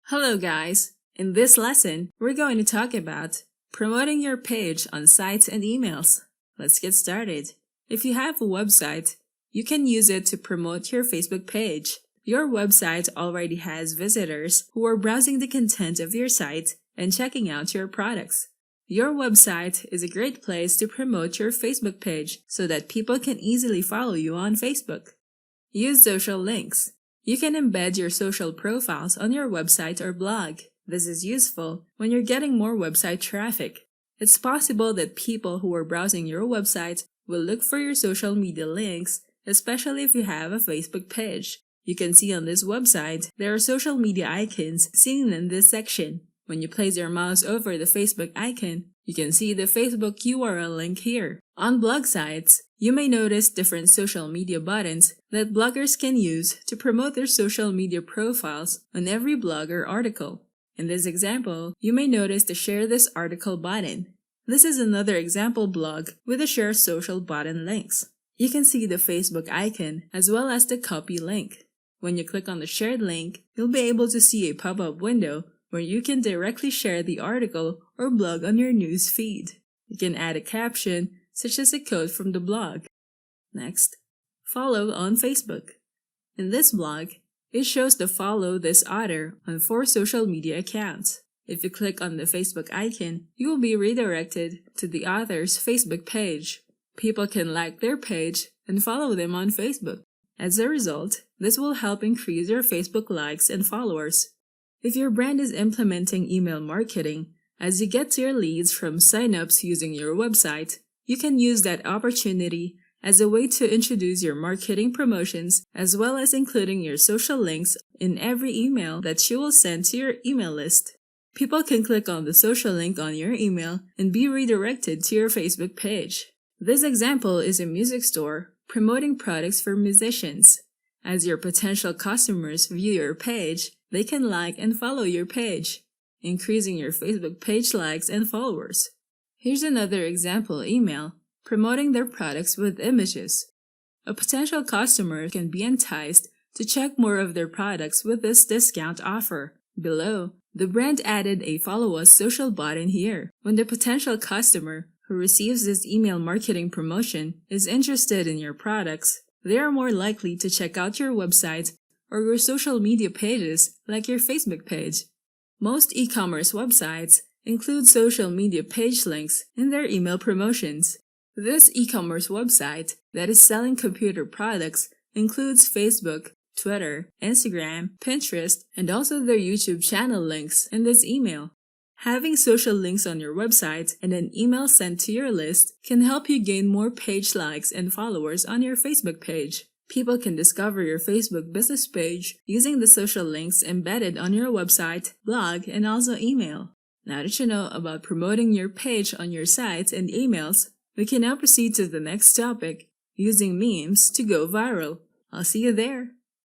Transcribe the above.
Hello guys! In this lesson, we're going to talk about promoting your page on sites and emails. Let's get started. If you have a website, you can use it to promote your Facebook page. Your website already has visitors who are browsing the content of your site and checking out your products. Your website is a great place to promote your Facebook page so that people can easily follow you on Facebook. Use social links. You can embed your social profiles on your website or blog. This is useful when you're getting more website traffic. It's possible that people who are browsing your website will look for your social media links, especially if you have a Facebook page. You can see on this website there are social media icons seen in this section. When you place your mouse over the Facebook icon, you can see the Facebook URL link here. On blog sites, you may notice different social media buttons that bloggers can use to promote their social media profiles on every blog or article. In this example, you may notice the Share This Article button. This is another example blog with the Share Social button links. You can see the Facebook icon as well as the copy link. When you click on the shared link, you'll be able to see a pop-up window where you can directly share the article or blog on your news feed. You can add a caption, such as a quote from the blog. Next, follow on Facebook. In this blog, it shows the follow this author on 4 social media accounts. If you click on the Facebook icon, you will be redirected to the author's Facebook page. People can like their page and follow them on Facebook. As a result, this will help increase your Facebook likes and followers. If your brand is implementing email marketing, as you get your leads from signups using your website, you can use that opportunity as a way to introduce your marketing promotions as well as including your social links in every email that you will send to your email list. People can click on the social link on your email and be redirected to your Facebook page. This example is a music store promoting products for musicians. As your potential customers view your page, they can like and follow your page, increasing your Facebook page likes and followers. Here's another example email promoting their products with images. A potential customer can be enticed to check more of their products with this discount offer. Below, the brand added a Follow Us social button here. When the potential customer who receives this email marketing promotion is interested in your products, they are more likely to check out your website or your social media pages like your Facebook page. Most e-commerce websites include social media page links in their email promotions. This e-commerce website that is selling computer products includes Facebook, Twitter, Instagram, Pinterest, and also their YouTube channel links in this email. Having social links on your website and an email sent to your list can help you gain more page likes and followers on your Facebook page. People can discover your Facebook business page using the social links embedded on your website, blog, and also email. Now that you know about promoting your page on your sites and emails, we can now proceed to the next topic, using memes to go viral. I'll see you there.